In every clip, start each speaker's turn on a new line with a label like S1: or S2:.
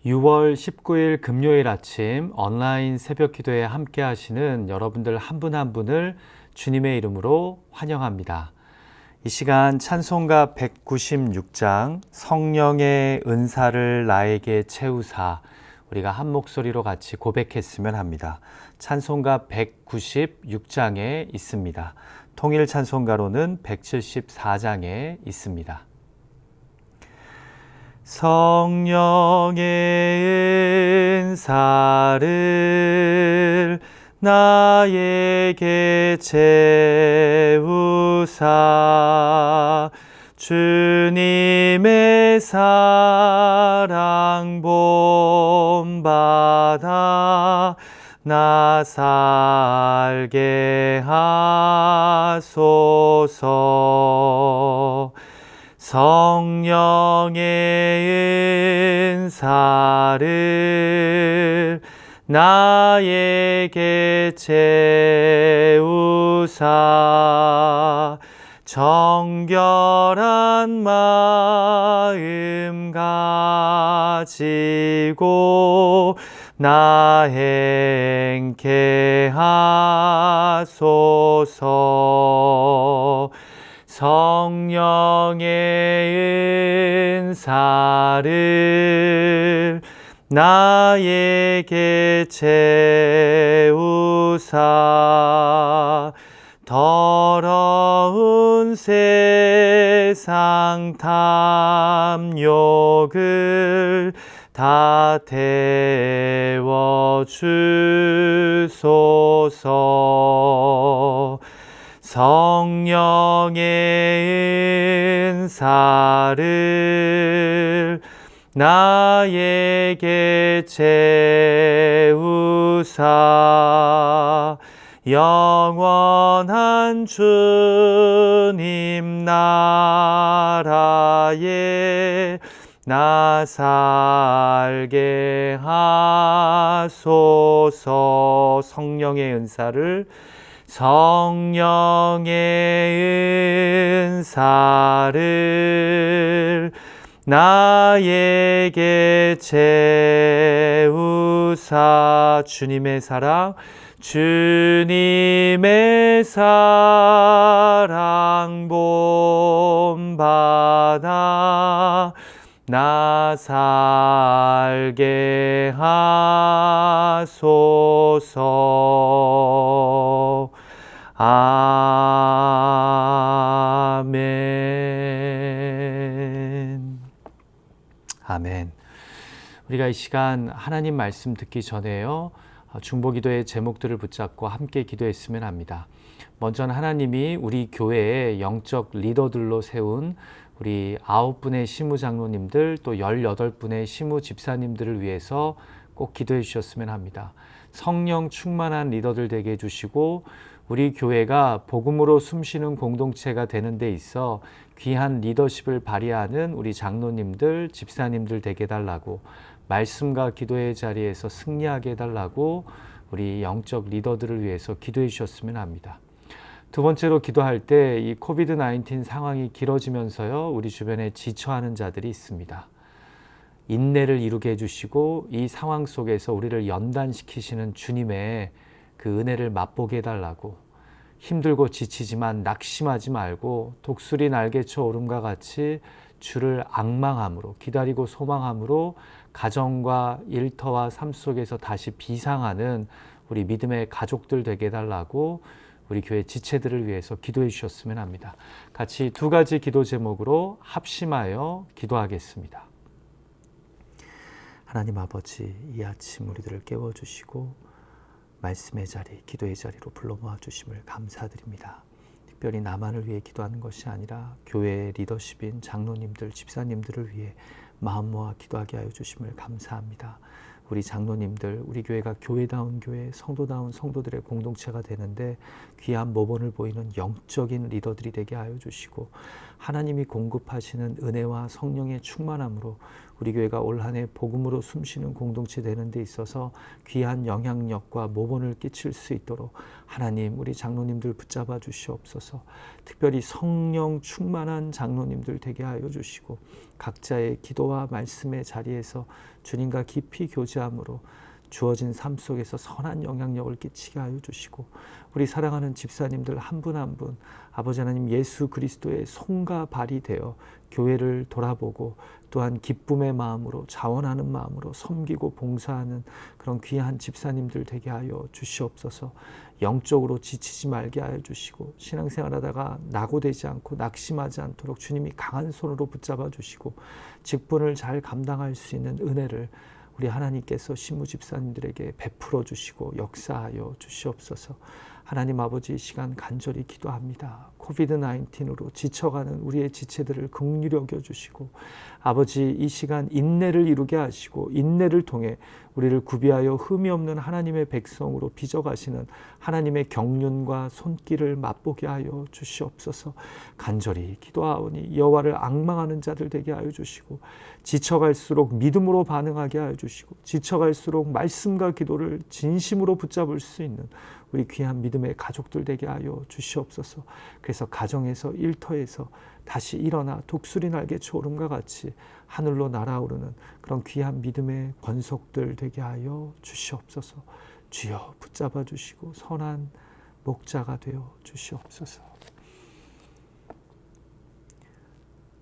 S1: 6월 19일 금요일 아침 온라인 새벽 기도에 함께 하시는 여러분들 한 분 한 분을 주님의 이름으로 환영합니다. 이 시간 찬송가 196장 성령의 은사를 나에게 채우사, 우리가 한 목소리로 같이 고백했으면 합니다. 찬송가 196장에 있습니다. 통일 찬송가로는 174장에 있습니다. 성령의 은사를 나에게 채우사, 주님의 사랑 본받아 나 살게 하소서. 성령의 은사를 나에게 채우사, 정결한 마음 가지고 나 행케 하소서. 성령의 은사를 나에게 채우사, 더러운 세상 탐욕을 다 태워주소서. 성령의 은사를 나에게 채우사, 영원한 주님 나라에 나 살게 하소서. 성령의 은사를 나에게 채우사, 주님의 사랑 본받아 나 살게 하소서. 아멘. 아멘. 우리가 이 시간 하나님 말씀 듣기 전에요, 중보기도의 제목들을 붙잡고 함께 기도했으면 합니다. 먼저는 하나님이 우리 교회의 영적 리더들로 세운 우리 9분의 시무장로님들, 또 18분의 시무집사님들을 위해서 꼭 기도해 주셨으면 합니다. 성령 충만한 리더들 되게 해주시고, 우리 교회가 복음으로 숨쉬는 공동체가 되는 데 있어 귀한 리더십을 발휘하는 우리 장로님들, 집사님들 되게 해달라고, 말씀과 기도의 자리에서 승리하게 해달라고 우리 영적 리더들을 위해서 기도해 주셨으면 합니다. 두 번째로 기도할 때 이 코비드-19 상황이 길어지면서요, 우리 주변에 지쳐하는 자들이 있습니다. 인내를 이루게 해주시고 이 상황 속에서 우리를 연단시키시는 주님의 그 은혜를 맛보게 해달라고, 힘들고 지치지만 낙심하지 말고 독수리 날개쳐 오름과 같이 주를 앙망함으로, 기다리고 소망함으로 가정과 일터와 삶 속에서 다시 비상하는 우리 믿음의 가족들 되게 해달라고 우리 교회 지체들을 위해서 기도해 주셨으면 합니다. 같이 두 가지 기도 제목으로 합심하여 기도하겠습니다. 하나님 아버지, 이 아침 우리들을 깨워주시고 말씀의 자리, 기도의 자리로 불러 모아주심을 감사드립니다. 특별히 나만을 위해 기도하는 것이 아니라 교회의 리더십인 장로님들, 집사님들을 위해 마음 모아 기도하게 하여 주심을 감사합니다. 우리 장로님들, 우리 교회가 교회다운 교회, 성도다운 성도들의 공동체가 되는데 귀한 모범을 보이는 영적인 리더들이 되게 하여 주시고, 하나님이 공급하시는 은혜와 성령의 충만함으로 우리 교회가 올 한 해 복음으로 숨쉬는 공동체 되는 데 있어서 귀한 영향력과 모범을 끼칠 수 있도록 하나님, 우리 장로님들 붙잡아 주시옵소서. 특별히 성령 충만한 장로님들 되게 하여 주시고, 각자의 기도와 말씀의 자리에서 주님과 깊이 교제함으로 주어진 삶 속에서 선한 영향력을 끼치게 하여 주시고, 우리 사랑하는 집사님들 한 분 한 분 아버지 하나님 예수 그리스도의 손과 발이 되어 교회를 돌아보고 또한 기쁨의 마음으로, 자원하는 마음으로 섬기고 봉사하는 그런 귀한 집사님들 되게 하여 주시옵소서. 영적으로 지치지 말게 하여 주시고, 신앙생활하다가 낙오되지 않고 낙심하지 않도록 주님이 강한 손으로 붙잡아 주시고, 직분을 잘 감당할 수 있는 은혜를 우리 하나님께서 신무 집사님들에게 베풀어 주시고 역사하여 주시옵소서. 하나님 아버지, 이 시간 간절히 기도합니다. 코비드-19으로 지쳐가는 우리의 지체들을 긍휼히 여겨주시고, 아버지 이 시간 인내를 이루게 하시고, 인내를 통해 우리를 구비하여 흠이 없는 하나님의 백성으로 빚어가시는 하나님의 경륜과 손길을 맛보게 하여 주시옵소서. 간절히 기도하오니 여호와를 앙망하는 자들 되게 하여 주시고, 지쳐갈수록 믿음으로 반응하게 하여 주시고, 지쳐갈수록 말씀과 기도를 진심으로 붙잡을 수 있는 우리 귀한 믿음의 가족들 되게 하여 주시옵소서. 그래서 가정에서, 일터에서 다시 일어나 독수리 날개 초름과 같이 하늘로 날아오르는 그런 귀한 믿음의 권속들 되게 하여 주시옵소서. 주여 붙잡아 주시고 선한 목자가 되어 주시옵소서.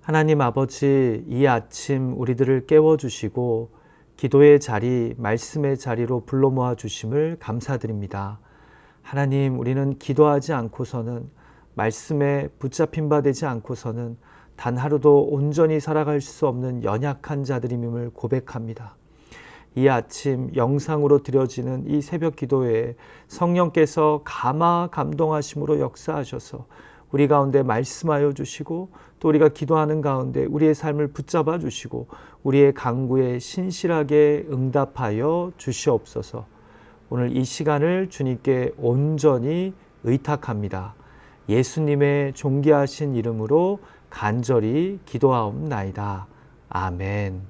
S1: 하나님 아버지, 이 아침 우리들을 깨워주시고 기도의 자리, 말씀의 자리로 불러 모아 주심을 감사드립니다. 하나님, 우리는 기도하지 않고서는, 말씀에 붙잡힌 바 되지 않고서는 단 하루도 온전히 살아갈 수 없는 연약한 자들임을 고백합니다. 이 아침 영상으로 드려지는 이 새벽 기도회에 성령께서 감동하심으로 역사하셔서 우리 가운데 말씀하여 주시고, 또 우리가 기도하는 가운데 우리의 삶을 붙잡아 주시고 우리의 간구에 신실하게 응답하여 주시옵소서. 오늘 이 시간을 주님께 온전히 의탁합니다. 예수님의 존귀하신 이름으로 간절히 기도하옵나이다. 아멘.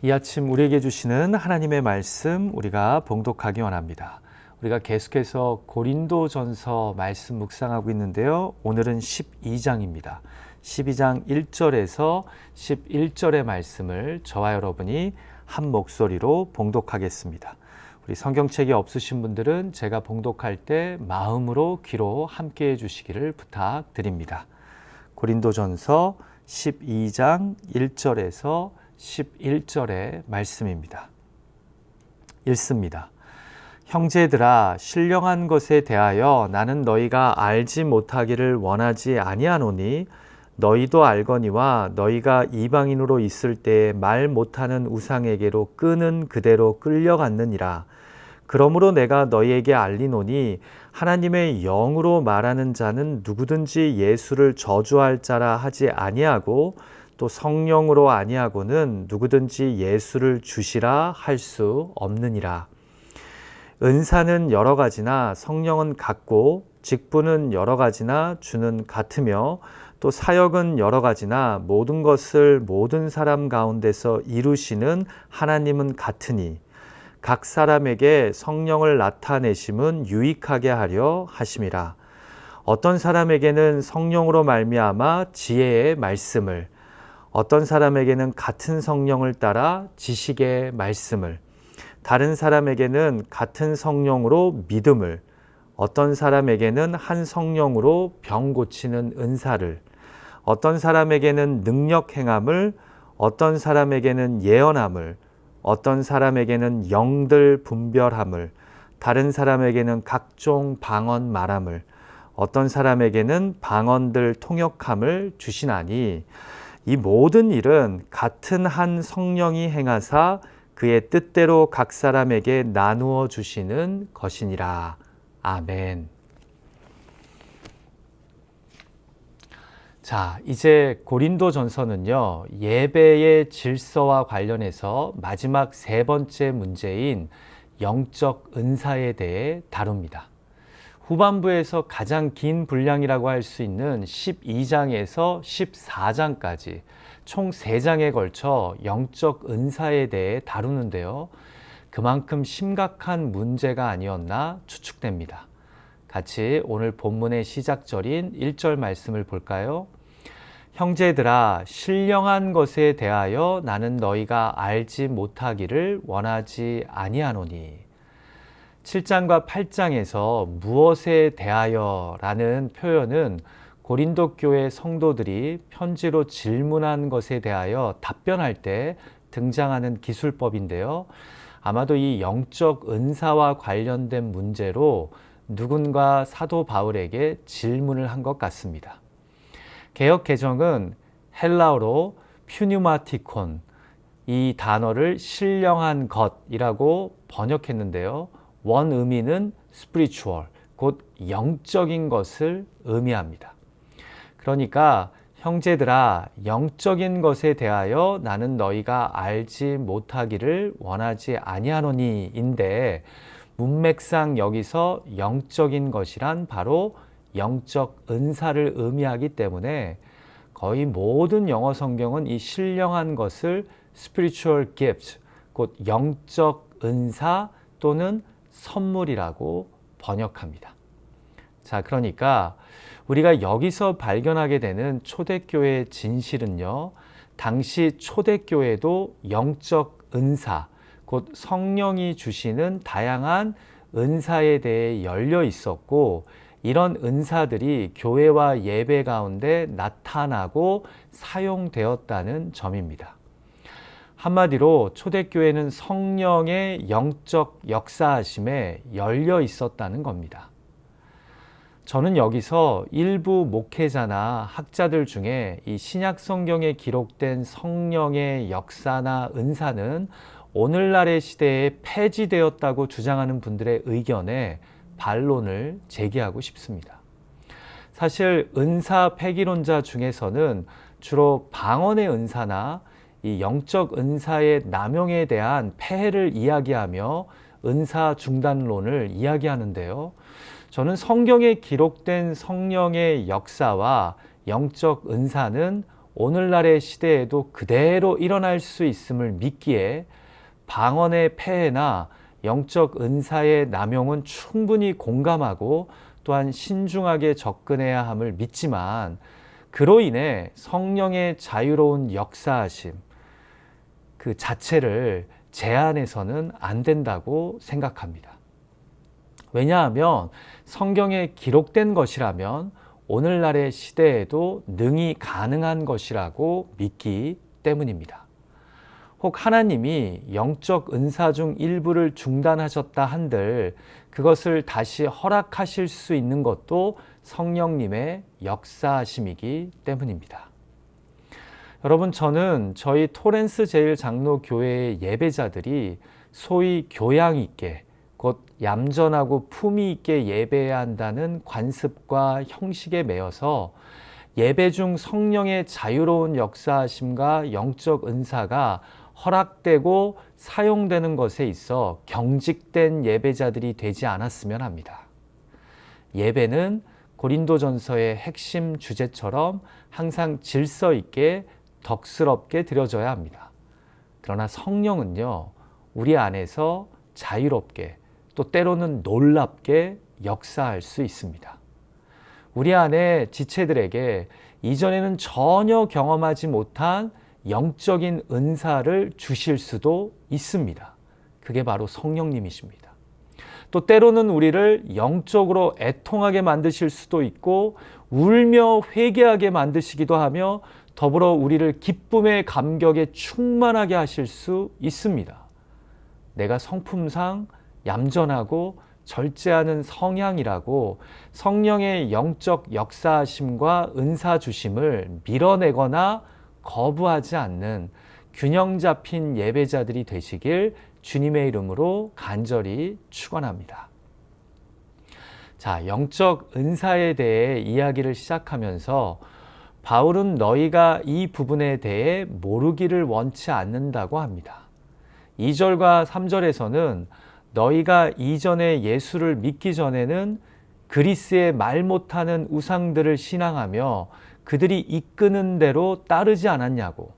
S1: 이 아침 우리에게 주시는 하나님의 말씀 우리가 봉독하기 원합니다. 우리가 계속해서 고린도전서 말씀 묵상하고 있는데요. 오늘은 12장입니다. 12장 1절에서 11절의 말씀을 저와 여러분이 한 목소리로 봉독하겠습니다. 우리 성경책이 없으신 분들은 제가 봉독할 때 마음으로 귀로 함께 해주시기를 부탁드립니다. 고린도전서 12장 1절에서 11절의 말씀입니다. 읽습니다. 형제들아, 신령한 것에 대하여 나는 너희가 알지 못하기를 원하지 아니하노니 너희도 알거니와 너희가 이방인으로 있을 때에 말 못하는 우상에게로 끄는 그대로 끌려갔느니라. 그러므로 내가 너희에게 알리노니 하나님의 영으로 말하는 자는 누구든지 예수를 저주할 자라 하지 아니하고, 또 성령으로 아니하고는 누구든지 예수를 주시라 할 수 없느니라. 은사는 여러 가지나 성령은 같고, 직분은 여러 가지나 주는 같으며, 또 사역은 여러 가지나 모든 것을 모든 사람 가운데서 이루시는 하나님은 같으니, 각 사람에게 성령을 나타내심은 유익하게 하려 하심이라. 어떤 사람에게는 성령으로 말미암아 지혜의 말씀을, 어떤 사람에게는 같은 성령을 따라 지식의 말씀을, 다른 사람에게는 같은 성령으로 믿음을, 어떤 사람에게는 한 성령으로 병 고치는 은사를, 어떤 사람에게는 능력 행함을, 어떤 사람에게는 예언함을, 어떤 사람에게는 영들 분별함을, 다른 사람에게는 각종 방언 말함을, 어떤 사람에게는 방언들 통역함을 주시나니, 이 모든 일은 같은 한 성령이 행하사 그의 뜻대로 각 사람에게 나누어 주시는 것이니라. 아멘. 자, 이제 고린도전서는요, 예배의 질서와 관련해서 마지막 세 번째 문제인 영적 은사에 대해 다룹니다. 후반부에서 가장 긴 분량이라고 할 수 있는 12장에서 14장까지 총 3장에 걸쳐 영적 은사에 대해 다루는데요. 그만큼 심각한 문제가 아니었나 추측됩니다. 같이 오늘 본문의 시작절인 1절 말씀을 볼까요? 형제들아, 신령한 것에 대하여 나는 너희가 알지 못하기를 원하지 아니하노니. 7장과 8장에서 무엇에 대하여 라는 표현은 고린도 교회 성도들이 편지로 질문한 것에 대하여 답변할 때 등장하는 기술법인데요. 아마도 이 영적 은사와 관련된 문제로 누군가 사도 바울에게 질문을 한 것 같습니다. 개역 개정은 헬라어로 퓨뉴마티콘, 이 단어를 신령한 것이라고 번역했는데요. 원 의미는 spiritual, 곧 영적인 것을 의미합니다. 그러니까 형제들아, 영적인 것에 대하여 나는 너희가 알지 못하기를 원하지 아니하노니인데, 문맥상 여기서 영적인 것이란 바로 영적 은사를 의미하기 때문에 거의 모든 영어 성경은 이 신령한 것을 spiritual gift, 곧 영적 은사 또는 선물이라고 번역합니다. 자, 그러니까 우리가 여기서 발견하게 되는 초대교회의 진실은요, 당시 초대교회도 영적 은사, 곧 성령이 주시는 다양한 은사에 대해 열려 있었고, 이런 은사들이 교회와 예배 가운데 나타나고 사용되었다는 점입니다. 한마디로 초대교회는 성령의 영적 역사하심에 열려 있었다는 겁니다. 저는 여기서 일부 목회자나 학자들 중에 이 신약 성경에 기록된 성령의 역사나 은사는 오늘날의 시대에 폐지되었다고 주장하는 분들의 의견에 반론을 제기하고 싶습니다. 사실 은사 폐기론자 중에서는 주로 방언의 은사나 이 영적 은사의 남용에 대한 폐해를 이야기하며 은사 중단론을 이야기하는데요. 저는 성경에 기록된 성령의 역사와 영적 은사는 오늘날의 시대에도 그대로 일어날 수 있음을 믿기에 방언의 폐해나 영적 은사의 남용은 충분히 공감하고 또한 신중하게 접근해야 함을 믿지만, 그로 인해 성령의 자유로운 역사하심 그 자체를 제한해서는 안 된다고 생각합니다. 왜냐하면 성경에 기록된 것이라면 오늘날의 시대에도 능히 가능한 것이라고 믿기 때문입니다. 혹 하나님이 영적 은사 중 일부를 중단하셨다 한들 그것을 다시 허락하실 수 있는 것도 성령님의 역사하심이기 때문입니다. 여러분, 저는 저희 토렌스 제일장로교회의 예배자들이 소위 교양 있게, 곧 얌전하고 품위 있게 예배해야 한다는 관습과 형식에 매여서 예배 중 성령의 자유로운 역사하심과 영적 은사가 허락되고 사용되는 것에 있어 경직된 예배자들이 되지 않았으면 합니다. 예배는 고린도전서의 핵심 주제처럼 항상 질서 있게 덕스럽게 드려져야 합니다. 그러나 성령은요, 우리 안에서 자유롭게 또 때로는 놀랍게 역사할 수 있습니다. 우리 안에 지체들에게 이전에는 전혀 경험하지 못한 영적인 은사를 주실 수도 있습니다. 그게 바로 성령님이십니다. 또 때로는 우리를 영적으로 애통하게 만드실 수도 있고 울며 회개하게 만드시기도 하며 더불어 우리를 기쁨의 감격에 충만하게 하실 수 있습니다. 내가 성품상 얌전하고 절제하는 성향이라고 성령의 영적 역사하심과 은사 주심을 밀어내거나 거부하지 않는 균형 잡힌 예배자들이 되시길 주님의 이름으로 간절히 축원합니다. 자, 영적 은사에 대해 이야기를 시작하면서 바울은 너희가 이 부분에 대해 모르기를 원치 않는다고 합니다. 2절과 3절에서는 너희가 이전에 예수를 믿기 전에는 그리스의 말 못하는 우상들을 신앙하며 그들이 이끄는 대로 따르지 않았냐고.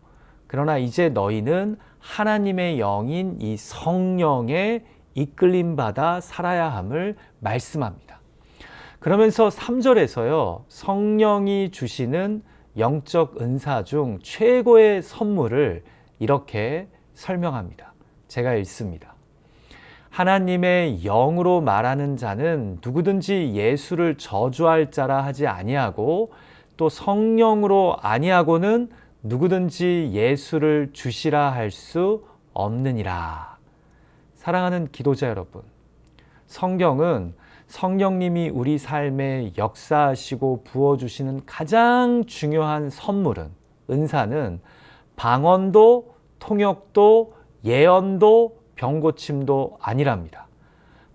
S1: 그러나 이제 너희는 하나님의 영인 이 성령에 이끌림 받아 살아야 함을 말씀합니다. 그러면서 3절에서요, 성령이 주시는 영적 은사 중 최고의 선물을 이렇게 설명합니다. 제가 읽습니다. 하나님의 영으로 말하는 자는 누구든지 예수를 저주할 자라 하지 아니하고 또 성령으로 아니하고는 누구든지 예수를 주시라 할 수 없느니라. 사랑하는 기도자 여러분, 성경은 성령님이 우리 삶에 역사하시고 부어주시는 가장 중요한 선물은, 은사는 방언도 통역도 예언도 병고침도 아니랍니다.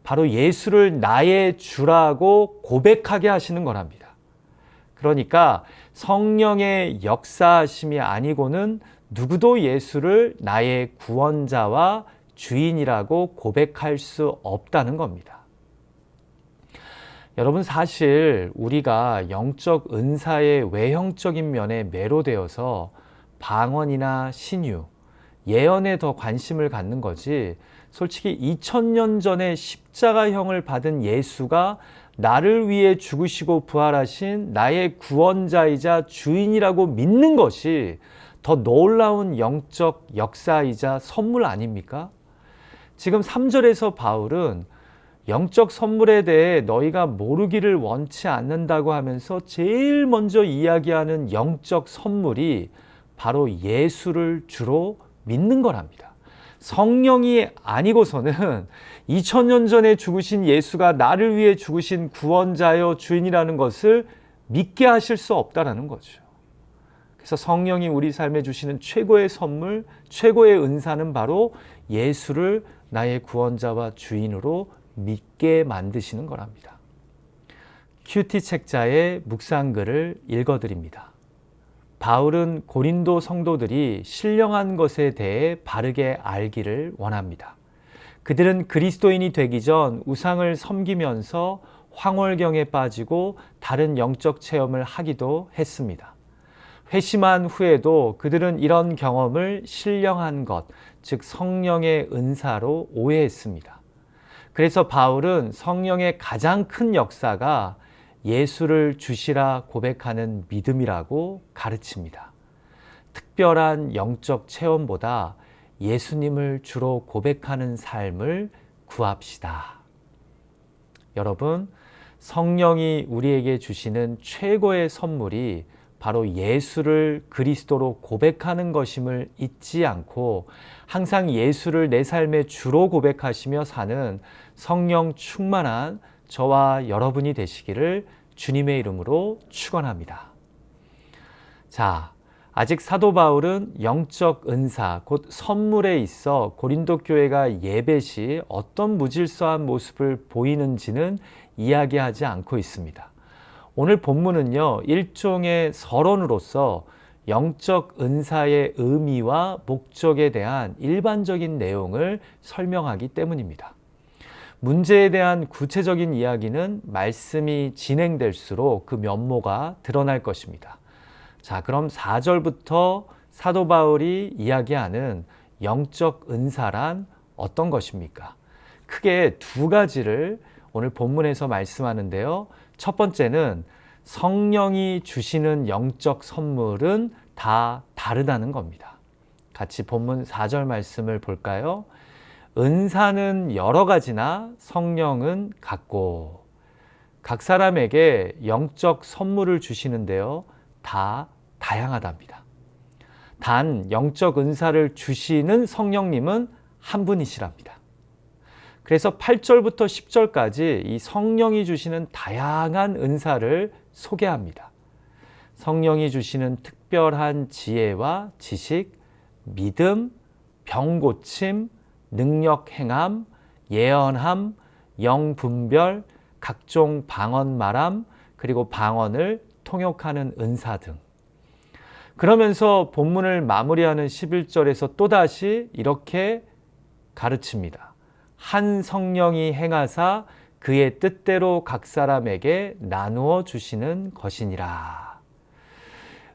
S1: 바로 예수를 나의 주라고 고백하게 하시는 거랍니다. 그러니까 성령의 역사하심이 아니고는 누구도 예수를 나의 구원자와 주인이라고 고백할 수 없다는 겁니다. 여러분, 사실 우리가 영적 은사의 외형적인 면에 매료되어서 방언이나 신유, 예언에 더 관심을 갖는 거지, 솔직히 2000년 전에 십자가형을 받은 예수가 나를 위해 죽으시고 부활하신 나의 구원자이자 주인이라고 믿는 것이 더 놀라운 영적 역사이자 선물 아닙니까? 지금 3절에서 바울은 영적 선물에 대해 너희가 모르기를 원치 않는다고 하면서 제일 먼저 이야기하는 영적 선물이 바로 예수를 주로 믿는 거랍니다. 성령이 아니고서는 2000년 전에 죽으신 예수가 나를 위해 죽으신 구원자여 주인이라는 것을 믿게 하실 수 없다라는 거죠. 그래서 성령이 우리 삶에 주시는 최고의 선물, 최고의 은사는 바로 예수를 나의 구원자와 주인으로 믿게 만드시는 거랍니다. 큐티 책자의 묵상글을 읽어드립니다. 바울은 고린도 성도들이 신령한 것에 대해 바르게 알기를 원합니다. 그들은 그리스도인이 되기 전 우상을 섬기면서 황홀경에 빠지고 다른 영적 체험을 하기도 했습니다. 회심한 후에도 그들은 이런 경험을 신령한 것, 즉 성령의 은사로 오해했습니다. 그래서 바울은 성령의 가장 큰 역사가 예수를 주시라 고백하는 믿음이라고 가르칩니다. 특별한 영적 체험보다 예수님을 주로 고백하는 삶을 구합시다. 여러분, 성령이 우리에게 주시는 최고의 선물이 바로 예수를 그리스도로 고백하는 것임을 잊지 않고 항상 예수를 내 삶의 주로 고백하시며 사는 성령 충만한 저와 여러분이 되시기를 주님의 이름으로 축원합니다. 자, 아직 사도 바울은 영적 은사, 곧 선물에 있어 고린도 교회가 예배 시 어떤 무질서한 모습을 보이는지는 이야기하지 않고 있습니다. 오늘 본문은요, 일종의 서론으로서 영적 은사의 의미와 목적에 대한 일반적인 내용을 설명하기 때문입니다. 문제에 대한 구체적인 이야기는 말씀이 진행될수록 그 면모가 드러날 것입니다. 자, 그럼 4절부터 사도 바울이 이야기하는 영적 은사란 어떤 것입니까? 크게 두 가지를 오늘 본문에서 말씀하는데요. 첫 번째는 성령이 주시는 영적 선물은 다 다르다는 겁니다. 같이 본문 4절 말씀을 볼까요? 은사는 여러 가지나 성령은 같고, 각 사람에게 영적 선물을 주시는데요, 다 다양하답니다. 단 영적 은사를 주시는 성령님은 한 분이시랍니다. 그래서 8절부터 10절까지 이 성령이 주시는 다양한 은사를 소개합니다. 성령이 주시는 특별한 지혜와 지식, 믿음, 병고침, 능력 행함, 예언함, 영분별, 각종 방언 말함, 그리고 방언을 통역하는 은사 등, 그러면서 본문을 마무리하는 11절에서 또다시 이렇게 가르칩니다. 한 성령이 행하사 그의 뜻대로 각 사람에게 나누어 주시는 것이니라.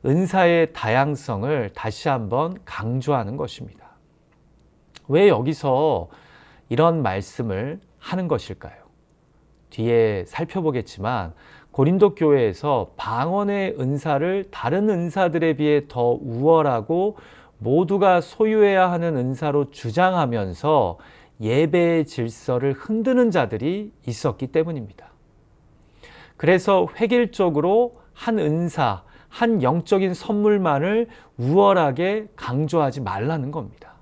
S1: 은사의 다양성을 다시 한번 강조하는 것입니다. 왜 여기서 이런 말씀을 하는 것일까요? 뒤에 살펴보겠지만 고린도 교회에서 방언의 은사를 다른 은사들에 비해 더 우월하고 모두가 소유해야 하는 은사로 주장하면서 예배의 질서를 흔드는 자들이 있었기 때문입니다. 그래서 획일적으로 한 은사, 한 영적인 선물만을 우월하게 강조하지 말라는 겁니다.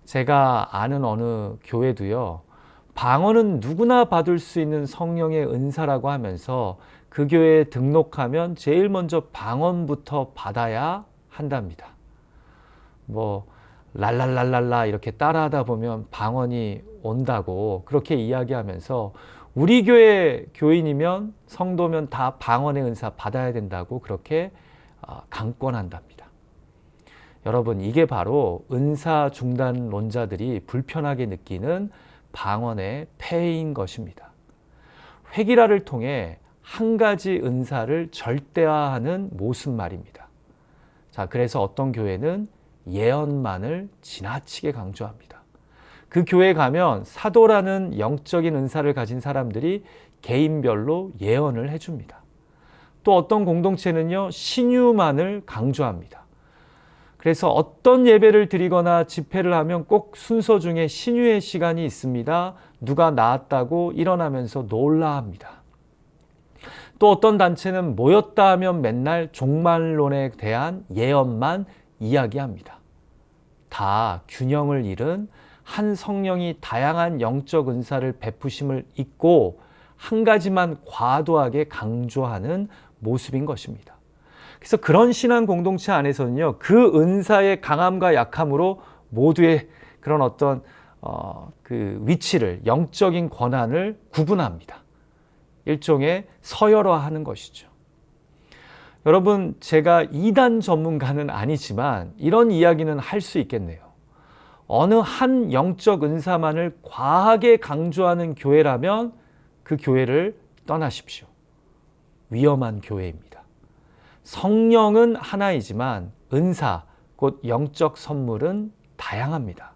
S1: 제가 아는 어느 교회도요, 방언은 누구나 받을 수 있는 성령의 은사라고 하면서 그 교회에 등록하면 제일 먼저 방언부터 받아야 한답니다. 랄랄랄랄라 이렇게 따라하다 보면 방언이 온다고 그렇게 이야기하면서 우리 교회 교인이면 성도면 다 방언의 은사 받아야 된다고 그렇게 강권한답니다. 여러분, 이게 바로 은사 중단론자들이 불편하게 느끼는 방언의 폐해인 것입니다. 획일화를 통해 한 가지 은사를 절대화하는 모습 말입니다. 자, 그래서 어떤 교회는 예언만을 지나치게 강조합니다. 그 교회에 가면 사도라는 영적인 은사를 가진 사람들이 개인별로 예언을 해줍니다. 또 어떤 공동체는요, 신유만을 강조합니다. 그래서 어떤 예배를 드리거나 집회를 하면 꼭 순서 중에 신유의 시간이 있습니다. 누가 나았다고 일어나면서 놀라합니다. 또 어떤 단체는 모였다 하면 맨날 종말론에 대한 예언만 이야기합니다. 다 균형을 잃은 한 성령이 다양한 영적 은사를 베푸심을 잊고 한 가지만 과도하게 강조하는 모습인 것입니다. 그래서 그런 신앙 공동체 안에서는요, 그 은사의 강함과 약함으로 모두의 그런 어떤 그 위치를, 영적인 권한을 구분합니다. 일종의 서열화하는 것이죠. 여러분, 제가 이단 전문가는 아니지만 이런 이야기는 할 수 있겠네요. 어느 한 영적 은사만을 과하게 강조하는 교회라면 그 교회를 떠나십시오. 위험한 교회입니다. 성령은 하나이지만 은사, 곧 영적 선물은 다양합니다.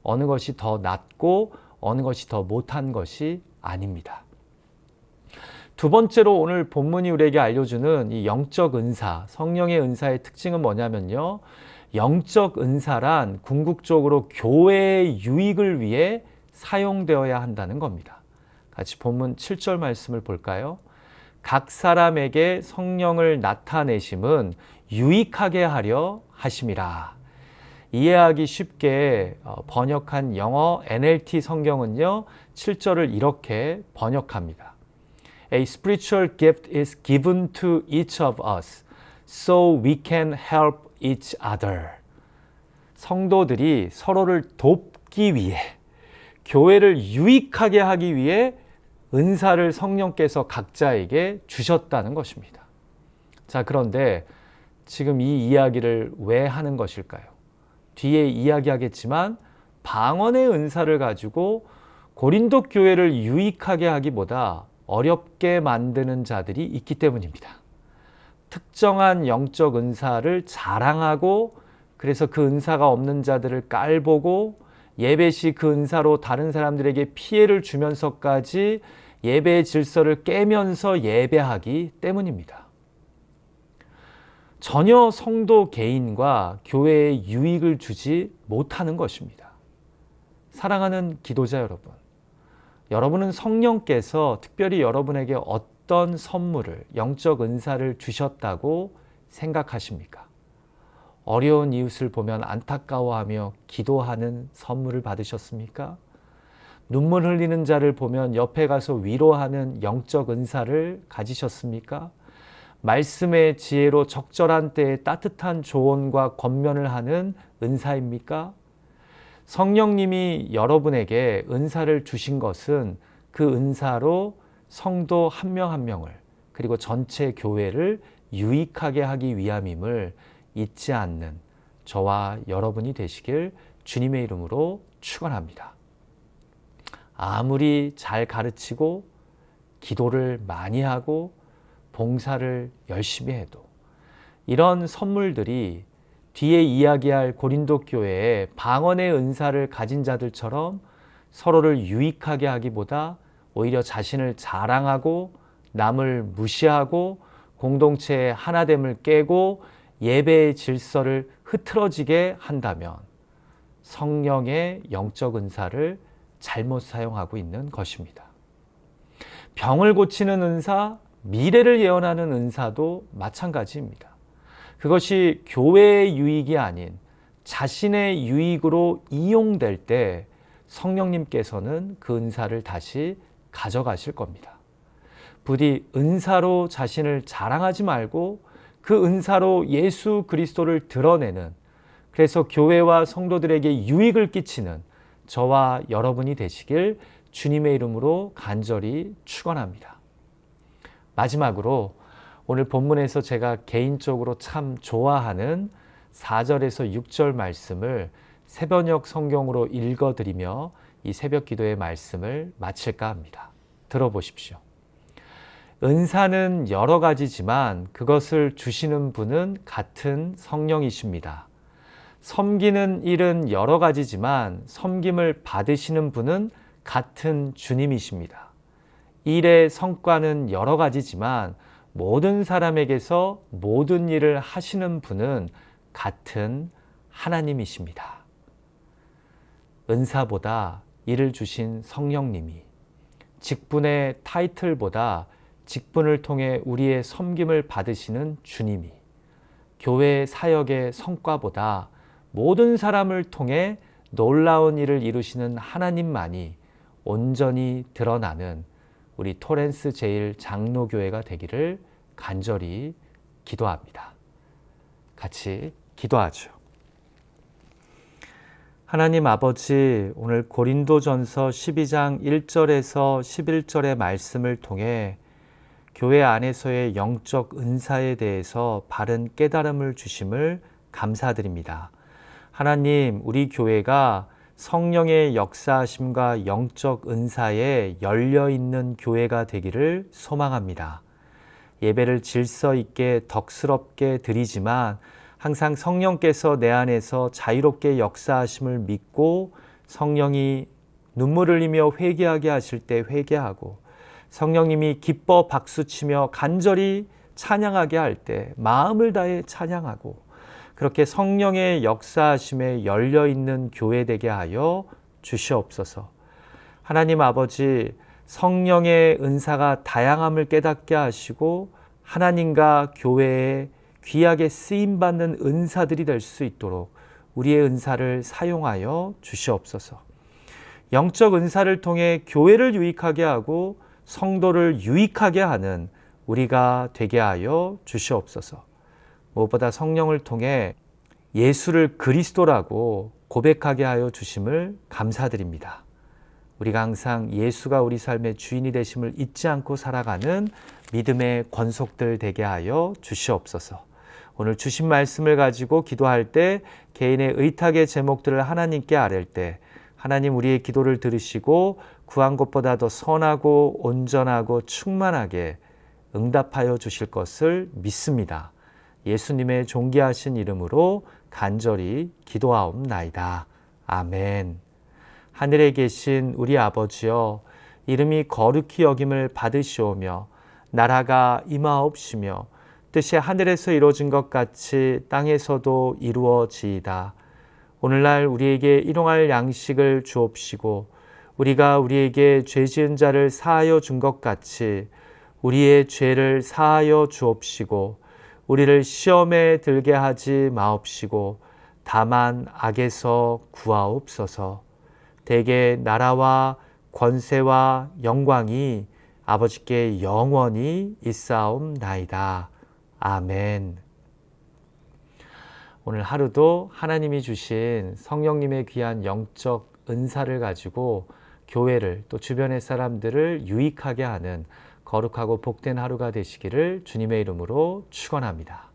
S1: 어느 것이 더 낫고 어느 것이 더 못한 것이 아닙니다. 두 번째로 오늘 본문이 우리에게 알려주는 이 영적 은사, 성령의 은사의 특징은 뭐냐면요, 영적 은사란 궁극적으로 교회의 유익을 위해 사용되어야 한다는 겁니다. 같이 본문 7절 말씀을 볼까요? 각 사람에게 성령을 나타내심은 유익하게 하려 하심이라. 이해하기 쉽게 번역한 영어 NLT 성경은요, 7절을 이렇게 번역합니다. A spiritual gift is given to each of us, so we can help each other. 성도들이 서로를 돕기 위해, 교회를 유익하게 하기 위해 은사를 성령께서 각자에게 주셨다는 것입니다. 자, 그런데 지금 이 이야기를 왜 하는 것일까요? 뒤에 이야기하겠지만 방언의 은사를 가지고 고린도 교회를 유익하게 하기보다 어렵게 만드는 자들이 있기 때문입니다. 특정한 영적 은사를 자랑하고 그래서 그 은사가 없는 자들을 깔보고 예배 시 그 은사로 다른 사람들에게 피해를 주면서까지 예배의 질서를 깨면서 예배하기 때문입니다. 전혀 성도 개인과 교회에 유익을 주지 못하는 것입니다. 사랑하는 기도자 여러분, 여러분은 성령께서 특별히 여러분에게 어떤 선물을, 영적 은사를 주셨다고 생각하십니까? 어려운 이웃을 보면 안타까워하며 기도하는 선물을 받으셨습니까? 눈물 흘리는 자를 보면 옆에 가서 위로하는 영적 은사를 가지셨습니까? 말씀의 지혜로 적절한 때에 따뜻한 조언과 권면을 하는 은사입니까? 성령님이 여러분에게 은사를 주신 것은 그 은사로 성도 한 명 한 명을, 그리고 전체 교회를 유익하게 하기 위함임을 잊지 않는 저와 여러분이 되시길 주님의 이름으로 축원합니다. 아무리 잘 가르치고 기도를 많이 하고 봉사를 열심히 해도 이런 선물들이 뒤에 이야기할 고린도 교회의 방언의 은사를 가진 자들처럼 서로를 유익하게 하기보다 오히려 자신을 자랑하고 남을 무시하고 공동체의 하나됨을 깨고 예배의 질서를 흐트러지게 한다면 성령의 영적 은사를 잘못 사용하고 있는 것입니다. 병을 고치는 은사, 미래를 예언하는 은사도 마찬가지입니다. 그것이 교회의 유익이 아닌 자신의 유익으로 이용될 때 성령님께서는 그 은사를 다시 가져가실 겁니다. 부디 은사로 자신을 자랑하지 말고 그 은사로 예수 그리스도를 드러내는, 그래서 교회와 성도들에게 유익을 끼치는 저와 여러분이 되시길 주님의 이름으로 간절히 축원합니다. 마지막으로 오늘 본문에서 제가 개인적으로 참 좋아하는 4절에서 6절 말씀을 새번역 성경으로 읽어드리며 이 새벽 기도의 말씀을 마칠까 합니다. 들어보십시오. 은사는 여러 가지지만 그것을 주시는 분은 같은 성령이십니다. 섬기는 일은 여러 가지지만 섬김을 받으시는 분은 같은 주님이십니다. 일의 성과는 여러 가지지만 모든 사람에게서 모든 일을 하시는 분은 같은 하나님이십니다. 은사보다 일을 주신 성령님이, 직분의 타이틀보다 직분을 통해 우리의 섬김을 받으시는 주님이, 교회 사역의 성과보다 모든 사람을 통해 놀라운 일을 이루시는 하나님만이 온전히 드러나는 우리 토렌스 제1장로교회가 되기를 간절히 기도합니다. 같이 기도하죠. 하나님 아버지, 오늘 고린도전서 12장 1절에서 11절의 말씀을 통해 교회 안에서의 영적 은사에 대해서 바른 깨달음을 주심을 감사드립니다. 하나님, 우리 교회가 성령의 역사하심과 영적 은사에 열려있는 교회가 되기를 소망합니다. 예배를 질서 있게 덕스럽게 드리지만 항상 성령께서 내 안에서 자유롭게 역사하심을 믿고 성령이 눈물 흘리며 회개하게 하실 때 회개하고 성령님이 기뻐 박수치며 간절히 찬양하게 할 때 마음을 다해 찬양하고 그렇게 성령의 역사하심에 열려있는 교회 되게 하여 주시옵소서. 하나님 아버지, 성령의 은사가 다양함을 깨닫게 하시고 하나님과 교회에 귀하게 쓰임받는 은사들이 될 수 있도록 우리의 은사를 사용하여 주시옵소서. 영적 은사를 통해 교회를 유익하게 하고 성도를 유익하게 하는 우리가 되게 하여 주시옵소서. 무엇보다 성령을 통해 예수를 그리스도라고 고백하게 하여 주심을 감사드립니다. 우리가 항상 예수가 우리 삶의 주인이 되심을 잊지 않고 살아가는 믿음의 권속들 되게 하여 주시옵소서. 오늘 주신 말씀을 가지고 기도할 때 개인의 의탁의 제목들을 하나님께 아랠 때 하나님 우리의 기도를 들으시고 구한 것보다 더 선하고 온전하고 충만하게 응답하여 주실 것을 믿습니다. 예수님의 존귀하신 이름으로 간절히 기도하옵나이다. 아멘. 하늘에 계신 우리 아버지여, 이름이 거룩히 여김을 받으시오며 나라가 임하옵시며 뜻이 하늘에서 이루어진 것 같이 땅에서도 이루어지이다. 오늘날 우리에게 일용할 양식을 주옵시고 우리가 우리에게 죄 지은 자를 사하여 준 것 같이 우리의 죄를 사하여 주옵시고 우리를 시험에 들게 하지 마옵시고 다만 악에서 구하옵소서. 대개 나라와 권세와 영광이 아버지께 영원히 있사옵나이다. 아멘. 오늘 하루도 하나님이 주신 성령님의 귀한 영적 은사를 가지고 교회를 또 주변의 사람들을 유익하게 하는 거룩하고 복된 하루가 되시기를 주님의 이름으로 축원합니다.